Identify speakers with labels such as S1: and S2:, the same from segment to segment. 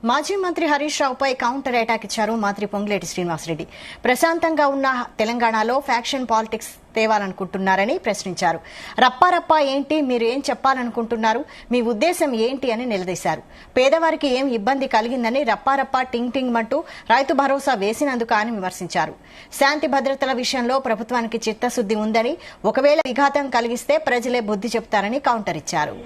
S1: మాజీ మంత్రి Harish రావుపై counter attack ఇచ్చారు మంత్రి పొంగులేటి శ్రీనివాసరెడ్డి. ప్రశాంతంగా ఉన్న తెలంగాణలో ఫ్యాక్షన్ పాలిటిక్స్ తేవాలనుకుంటున్నారని ప్రశ్నించారు. రప్పారప్పా ఏంటి, మీరు ఏం చెప్పాలనుకుంటున్నారు, మీ ఉద్దేశం ఏంటి అని నిలదీశారు. పేదవారికి ఏం ఇబ్బంది కలిగిందని రప్పారప్పా టింగ్ టింగ్ అంటూ రైతు భరోసా వేసినందుకు అని విమర్శించారు. శాంతి భద్రతల విషయంలో ప్రభుత్వానికి చిత్తశుద్ది ఉందని, ఒకవేళ విఘాతం కలిగిస్తే ప్రజలే బుద్ధి చెప్తారని కౌంటర్ ఇచ్చారు.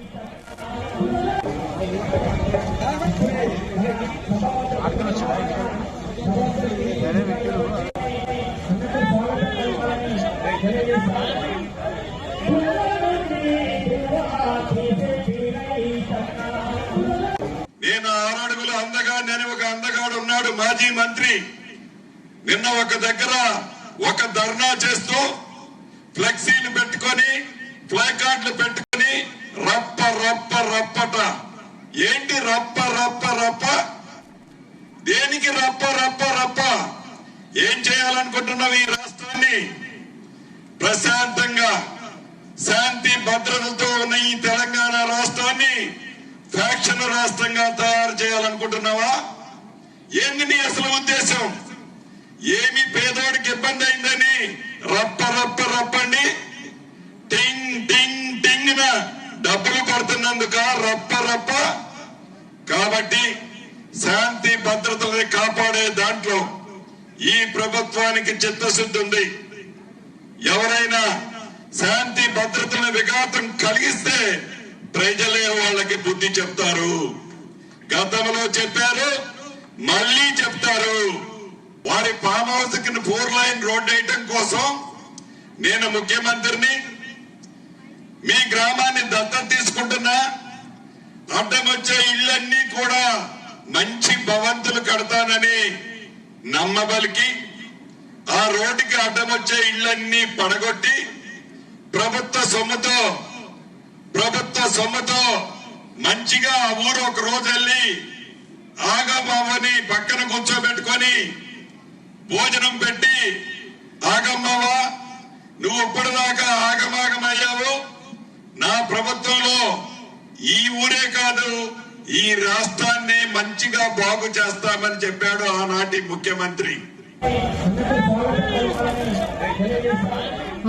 S2: నేను 6 అడుగుల అందగాడని ఒక అందగాడు ఉన్నాడు మాజీ మంత్రి. నిన్న ఒక దగ్గర ఒక ధర్నా చేస్తూ ఫ్లెక్సీలు పెట్టుకొని ఫ్లై కార్డులు పెట్టుకొని రప్ప రప్ప రప్పట. ఏంటి రప్ప రప్ప రప్ప? దేనికి రప్ప రప్ప రప్ప? ఏం చేయాలనుకుంటున్నావు? ఈ రాష్ట్రాన్ని ప్రశాంతంగా శాంతి భద్రతలతో ఉన్న ఈ తెలంగాణ రాష్ట్రాన్ని ఫ్యాక్షన్ రాష్ట్రంగా తయారు చేయాలనుకుంటున్నావా? ఏంది నీ అసలు ఉద్దేశం? ఏమి పేదోడికి ఇబ్బంది అయిందని రప్ప రప్ప రప్పండి, టింగ్ టింగ్ టింగ్ డబ్బులు కొడుతున్నందుక రప్ప రప్ప? కాబట్టి శాంతి భద్రతల్ని కాపాడే దాంట్లో ఈ ప్రభుత్వానికి చిత్తశుద్ధి ఉంది. ఎవరైనా శాంతి భద్రతల విఘాతం కలిగిస్తే ప్రజలే వాళ్ళకి బుద్ధి చెప్తారు. గతంలో చెప్పారు, మళ్లీ చెప్తారు. వారి ఫామ్ హౌస్ కి 4 లైన్ రోడ్ వేయటం కోసం నేను ముఖ్యమంత్రిని, మీ గ్రామాన్ని దత్తత తీసుకుంటున్నా, అడ్డం వచ్చే ఇళ్లన్నీ కూడా మంచి భవంతులు కడతానని నమ్మబలికి ఆ రోడ్డుకి అడ్డం వచ్చే ఇళ్లన్నీ పడగొట్టి ప్రభుత్వ సొమ్ముతో మంచిగా ఆ ఊరు ఒక రోజు వెళ్ళి ఆగమ్మని పక్కన కూర్చోబెట్టుకొని భోజనం పెట్టి, ఆగమ్మవా నువ్వు ఇప్పటిదాకా ఆగమాగమయ్యావు, నా ప్రభుత్వంలో ఈ ఊరే కాదు ఈ రాష్ట్రాన్ని మంచిగా బాగు చేస్తామని చెప్పాడు ఆనాటి ముఖ్యమంత్రి.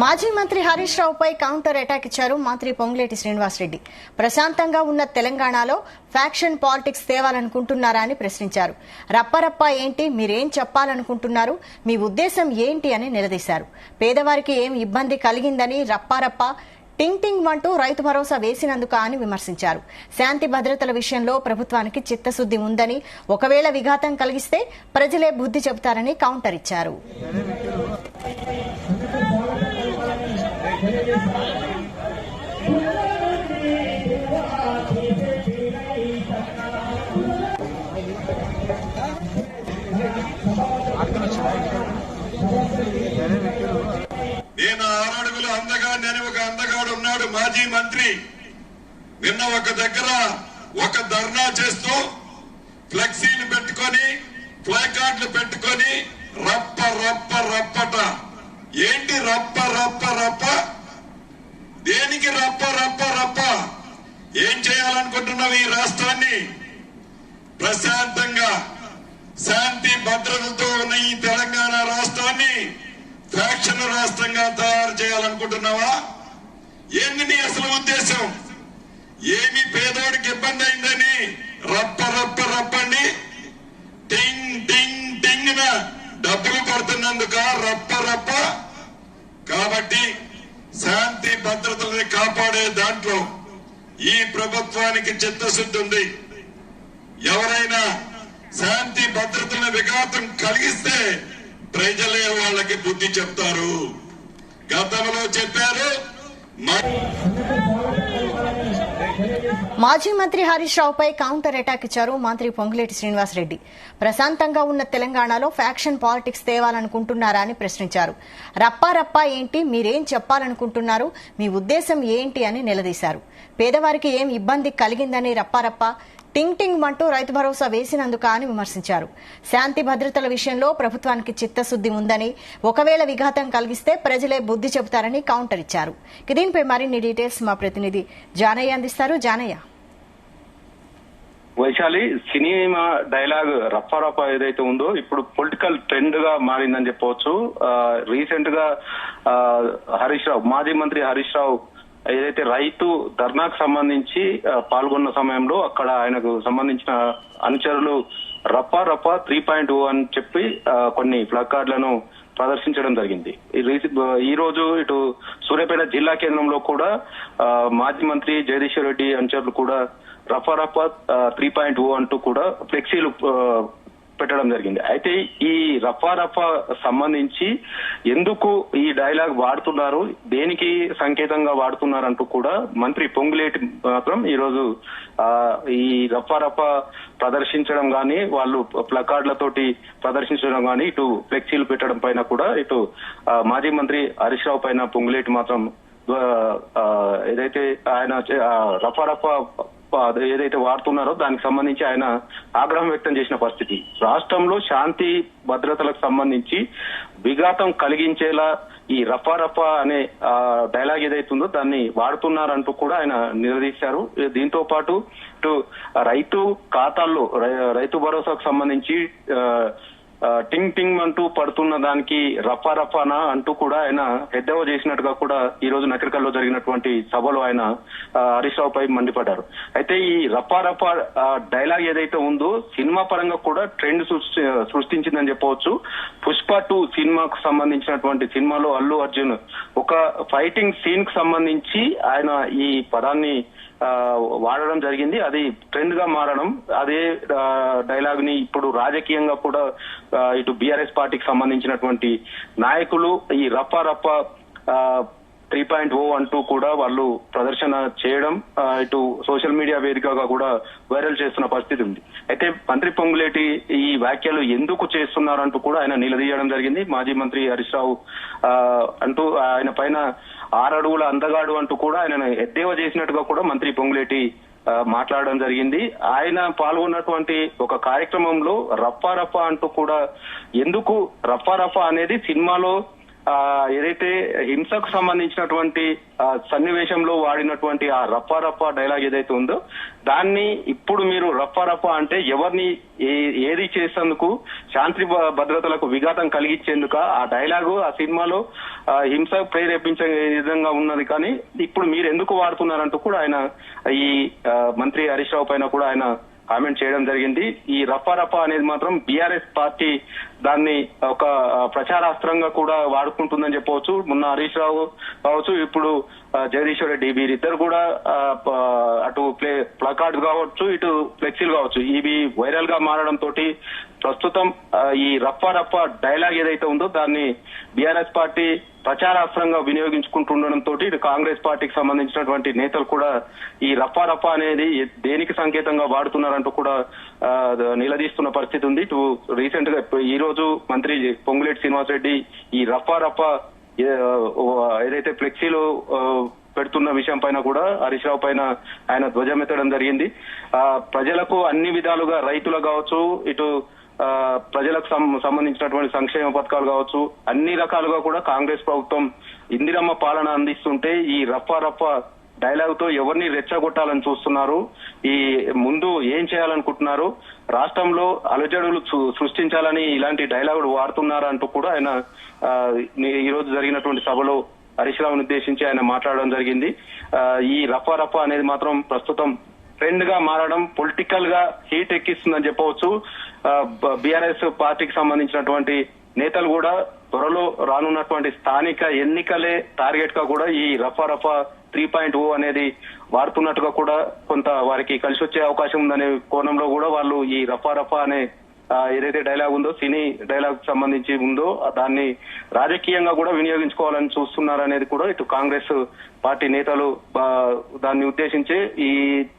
S1: మాజీ మంత్రి హరీష్ రావుపై కౌంటర్ అటాక్ ఇచ్చారు మంత్రి పొంగులేటి శ్రీనివాసరెడ్డి. ప్రశాంతంగా ఉన్న తెలంగాణలో ఫ్యాక్షన్ పాలిటిక్స్ తేవాలనుకుంటున్నారా అని ప్రశ్నించారు. రప్పరప్పా ఏంటి, మీరేం చెప్పాలనుకుంటున్నారు, మీ ఉద్దేశం ఏంటి అని నిలదీశారు. పేదవారికి ఏం ఇబ్బంది కలిగిందని రప్పారప్పా టింగ్ టింగ్ అంటూ రైతు భరోసా వేసినందుకు అని విమర్శించారు. శాంతి భద్రతల విషయంలో ప్రభుత్వానికి చిత్తశుద్ది ఉందని, ఒకవేళ విఘాతం కలిగిస్తే ప్రజలే బుద్ధి చెబుతారని కౌంటర్ ఇచ్చారు.
S2: నేను 6 అడుగుల అందగాడని ఒక అందగాడు ఉన్నాడు మాజీ మంత్రి. నిన్న ఒక దగ్గర ఒక ధర్నా చేస్తూ ఫ్లెక్సీలు పెట్టుకొని ఫ్లై కార్డులు పెట్టుకొని రప్ప రప్ప రప్పట. ఏంటి రప్ప రప్ప రప్ప? దేనికి రప్ప రప్ప రప్ప? ఏం చేయాలనుకుంటున్నావు? ఈ రాష్ట్రాన్ని ప్రశాంతంగా శాంతి భద్రతలతో ఉన్న ఈ తెలంగాణ రాష్ట్రాన్ని ఫ్యాక్షన్ రాష్ట్రంగా తయారు చేయాలనుకుంటున్నావా? ఏంది నీ అసలు ఉద్దేశం? ఏమి పేదోడికి ఇబ్బంది అయిందని రప్ప రప్ప రప్పండి, టింగ్ టింగ్ టింగ్ డబ్బులు కొడుతున్నందుక రప్ప రప్ప? కాబట్టి శాంతి భద్రతల్ని కాపాడే దాంట్లో ఈ ప్రభుత్వానికి చిత్తశుద్ధి ఉంది. ఎవరైనా శాంతి భద్రతల విఘాతం కలిగిస్తే ప్రజలే వాళ్ళకి బుద్ధి చెప్తారు. గతంలో చెప్పారు.
S1: మాజీ మంత్రి హరీష్ రావుపై కౌంటర్ అటాక్ ఇచ్చారు మంత్రి పొంగులేటి శ్రీనివాసరెడ్డి. ప్రశాంతంగా ఉన్న తెలంగాణలో ఫ్యాక్షన్ పాలిటిక్స్ తేవాలనుకుంటున్నారా అని ప్రశ్నించారు. రప్పారప్పా ఏంటి, మీరేం చెప్పాలనుకుంటున్నారు, మీ ఉద్దేశం ఏంటి అని నిలదీశారు. పేదవారికి ఏం ఇబ్బంది కలిగిందని రప్పారప్పా టింగ్ టింగ్ అంటూ రైతు భరోసా వేసినందుకు అని విమర్శించారు. శాంతి భద్రతల విషయంలో ప్రభుత్వానికి చిత్తశుద్ది ఉందని, ఒకవేళ విఘాతం కలిగిస్తే ప్రజలే బుద్ధి చెబుతారని కౌంటర్ ఇచ్చారు. దీనిపై మరిన్ని డీటెయిల్స్ మా ప్రతినిధి జానయ్య అందిస్తారు. జానయ్య.
S3: వైశాలి, సినిమా డైలాగ్ రఫా రఫా ఏదైతే ఉందో ఇప్పుడు పొలిటికల్ ట్రెండ్ గా మారిందని చెప్పవచ్చు. రీసెంట్ గా హరీష్ రావు, మాజీ మంత్రి హరీష్ రావు ఏదైతే రైతు ధర్నాకు సంబంధించి పాల్గొన్న సమయంలో అక్కడ ఆయనకు సంబంధించిన అనుచరులు రఫా రఫా 3.0 అని చెప్పి కొన్ని ప్లకార్డులను ప్రదర్శించడం జరిగింది. ఈ రోజు ఇటు సూర్యాపేట జిల్లా కేంద్రంలో కూడా మాజీ మంత్రి జగదీశ్వర్ రెడ్డి అనుచరులు కూడా రఫా రఫా 3.0 అంటూ కూడా ఫ్లెక్సీలు పెట్టడం జరిగింది. అయితే ఈ రఫా రఫా సంబంధించి ఎందుకు ఈ డైలాగ్ వాడుతున్నారు, దేనికి సంకేతంగా వాడుతున్నారు అంటూ కూడా మంత్రి పొంగులేటి మాత్రం ఈ రోజు ఈ రఫా రఫా ప్రదర్శించడం గానీ, వాళ్ళు ప్లకార్డులతోటి ప్రదర్శించడం గానీ, ఇటు ఫ్లెక్సీలు పెట్టడం పైన కూడా ఇటు మాజీ మంత్రి హరీష్ రావు పైన పొంగులేటి మాత్రం ఏదైతే ఆయన రఫా రఫా ఏదైతే వాడుతున్నారో దానికి సంబంధించి ఆయన ఆగ్రహం వ్యక్తం చేసిన పరిస్థితి. రాష్ట్రంలో శాంతి భద్రతలకు సంబంధించి విఘాతం కలిగించేలా ఈ రఫా రఫా అనే డైలాగ్ ఏదైతే ఉందో దాన్ని వాడుతున్నారంటూ కూడా ఆయన నిలదీశారు. దీంతో పాటు ఇటు రైతు ఖాతాల్లో రైతు భరోసాకు సంబంధించి టింగ్ టింగ్ అంటూ పడుతున్న దానికి రఫా రఫానా అంటూ కూడా ఆయన ఎద్దేవా చేసినట్టుగా కూడా ఈ రోజు నకరికల్లో జరిగినటువంటి సభలో ఆయన హరీష్ రావు పై మండిపడ్డారు. అయితే ఈ రఫా రఫా డైలాగ్ ఏదైతే ఉందో సినిమా పరంగా కూడా ట్రెండ్ సృష్టించిందని చెప్పవచ్చు. పుష్ప 2 సినిమాకు సంబంధించినటువంటి సినిమాలో అల్లు అర్జున్ ఒక ఫైటింగ్ సీన్ కు సంబంధించి ఆయన ఈ పదాన్ని వాడడం జరిగింది. అది ట్రెండ్ గా మారడం, అదే డైలాగ్ ని ఇప్పుడు రాజకీయంగా కూడా ఇటు బీఆర్ఎస్ పార్టీకి సంబంధించినటువంటి నాయకులు ఈ రఫా రఫా 3.0 అంటూ కూడా వాళ్ళు ప్రదర్శన చేయడం ఇటు సోషల్ మీడియా వేదికగా కూడా వైరల్ చేస్తున్న పరిస్థితి ఉంది. అయితే మంత్రి పొంగులేటి ఈ వ్యాఖ్యలు ఎందుకు చేస్తున్నారంటూ కూడా ఆయన నిలదీయడం జరిగింది. మాజీ మంత్రి హరీష్ రావు అంటూ ఆయన పైన 6 అడుగుల అందగాడు అంటూ కూడా ఆయన ఎద్దేవా చేసినట్టుగా కూడా మంత్రి పొంగులేటి మాట్లాడడం జరిగింది. ఆయన పాల్గొన్నటువంటి ఒక కార్యక్రమంలో రఫా రఫా అంటూ కూడా ఎందుకు రఫా రఫా అనేది సినిమాలో ఏదైతే హింసకు సంబంధించినటువంటి సన్నివేశంలో వాడినటువంటి ఆ రఫా రఫా డైలాగ్ ఏదైతే ఉందో దాన్ని ఇప్పుడు మీరు రఫా రఫా అంటే ఎవరిని ఏది చేసేందుకు, శాంతి భద్రతలకు విఘాతం కలిగించేందుకు ఆ డైలాగు ఆ సినిమాలో హింస ప్రేరేపించే విధంగా ఉన్నది. కానీ ఇప్పుడు మీరు ఎందుకు వాడుతున్నారంటూ కూడా ఆయన ఈ మంత్రి హరీష్ రావు పైన కూడా ఆయన కామెంట్ చేయడం జరిగింది. ఈ రఫా రఫా అనేది మాత్రం బీఆర్ఎస్ పార్టీ దాన్ని ఒక ప్రచారాస్త్రంగా కూడా వాడుకుంటుందని చెప్పవచ్చు. మొన్న హరీష్ రావు కావచ్చు, ఇప్పుడు జగదీశ్వర్ రెడ్డి, వీరిద్దరు కూడా అటు ప్లకార్డ్ కావచ్చు, ఇటు ఫ్లెక్సీలు కావచ్చు, ఇవి వైరల్ గా మారడం తోటి ప్రస్తుతం ఈ రఫా రఫా డైలాగ్ ఏదైతే ఉందో దాన్ని బీఆర్ఎస్ పార్టీ ప్రచారాస్త్రంగా వినియోగించుకుంటుండడంతో ఇటు కాంగ్రెస్ పార్టీకి సంబంధించినటువంటి నేతలు కూడా ఈ రఫా రఫా అనేది దేనికి సంకేతంగా వాడుతున్నారంటూ కూడా నిలదీస్తున్న పరిస్థితి ఉంది. ఇటు రీసెంట్ గా ఈ రోజు మంత్రి పొంగులేటి శ్రీనివాసరెడ్డి ఈ రఫా రఫా ఏదైతే ఫ్లెక్సీలు పెడుతున్న విషయం పైన కూడా హరీష్ రావు పైన ఆయన ధ్వజమెత్తడం జరిగింది. ప్రజలకు అన్ని విధాలుగా రైతులు కావచ్చు, ఇటు ప్రజలకు సంబంధించినటువంటి సంక్షేమ పథకాలు కావచ్చు, అన్ని రకాలుగా కూడా కాంగ్రెస్ ప్రభుత్వం ఇందిరమ్మ పాలన అందిస్తుంటే ఈ రఫా రఫా డైలాగ్ తో ఎవరిని రెచ్చగొట్టాలని చూస్తున్నారు, ఈ ముందు ఏం చేయాలనుకుంటున్నారు, రాష్ట్రంలో అలజడులు సృష్టించాలని ఇలాంటి డైలాగులు వాడుతున్నారు అంటూ కూడా ఆయన ఈ రోజు జరిగినటువంటి సభలో హరీష్ రావును ఉద్దేశించి ఆయన మాట్లాడడం జరిగింది. ఈ రఫా రఫా అనేది మాత్రం ప్రస్తుతం ట్రెండ్ గా మారడం, పొలిటికల్ గా హీట్ ఎక్కిస్తుందని చెప్పవచ్చు. బీఆర్ఎస్ పార్టీకి సంబంధించినటువంటి నేతలు కూడా త్వరలో రానున్నటువంటి స్థానిక ఎన్నికలే టార్గెట్ గా కూడా ఈ రఫా రఫా 3.0 అనేది వాడుతున్నట్టుగా కూడా కొంత వారికి కలిసి వచ్చే అవకాశం ఉందనే కోణంలో కూడా వాళ్ళు ఈ రఫా రఫా అనే ఏదైతే డైలాగ్ ఉందో, సినీ డైలాగ్ సంబంధించి ఉందో దాన్ని రాజకీయంగా కూడా వినియోగించుకోవాలని చూస్తున్నారనేది కూడా ఇటు కాంగ్రెస్ పార్టీ నేతలు దాన్ని ఉద్దేశించి ఈ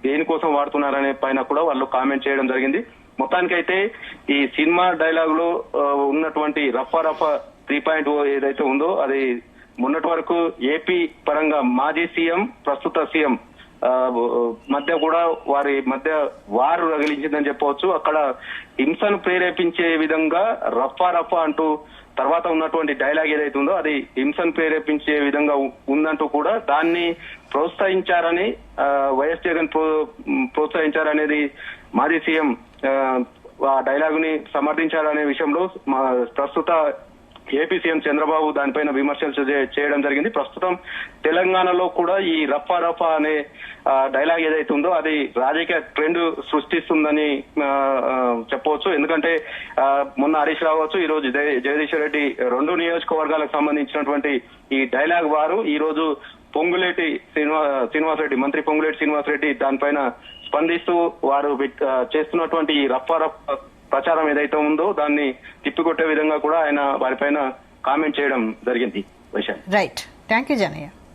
S3: దేనికోసం వాడుతున్నారనే పైన కూడా వాళ్ళు కామెంట్ చేయడం జరిగింది. మొత్తానికైతే ఈ సినిమా డైలాగ్ లో ఉన్నటువంటి రఫా రఫా 3.0 ఏదైతే ఉందో అది మొన్నటి వరకు ఏపీ పరంగా మాజీ సీఎం, ప్రస్తుత సీఎం మధ్య కూడా వారి మధ్య వారు రగిలించిందని చెప్పవచ్చు. అక్కడ హింసను ప్రేరేపించే విధంగా రఫా రఫా అంటూ తర్వాత ఉన్నటువంటి డైలాగ్ ఏదైతే ఉందో అది హింసను ప్రేరేపించే విధంగా ఉందంటూ కూడా దాన్ని ప్రోత్సహించారని వైఎస్ జగన్ ప్రోత్సహించారనేది మాజీ సీఎం ఆ డైలాగ్ ని సమర్థించారనే విషయంలో ప్రస్తుత ఏపీ సీఎం చంద్రబాబు దానిపైన విమర్శలు చేయడం జరిగింది. ప్రస్తుతం తెలంగాణలో కూడా ఈ రఫా రఫా అనే డైలాగ్ ఏదైతే ఉందో అది రాజకీయ ట్రెండ్ సృష్టిస్తుందని చెప్పవచ్చు. ఎందుకంటే మొన్న హరీష్ రావు కావచ్చు, ఈ రోజు జగదీశ్వర్ రెడ్డి 2 నియోజకవర్గాలకు సంబంధించినటువంటి ఈ డైలాగ్ వారు ఈ రోజు పొంగులేటి శ్రీనివాసరెడ్డి, మంత్రి పొంగులేటి శ్రీనివాసరెడ్డి దానిపైన స్పందిస్తూ వారు చేస్తున్నటువంటి ఈ రఫా రఫా ప్రచారం ఏదైతే ఉందో దాన్ని తిప్పికొట్టే విధంగా కూడా ఆయన వారిపైన కామెంట్ చేయడం జరిగింది.
S1: Right, thank you Janaiah.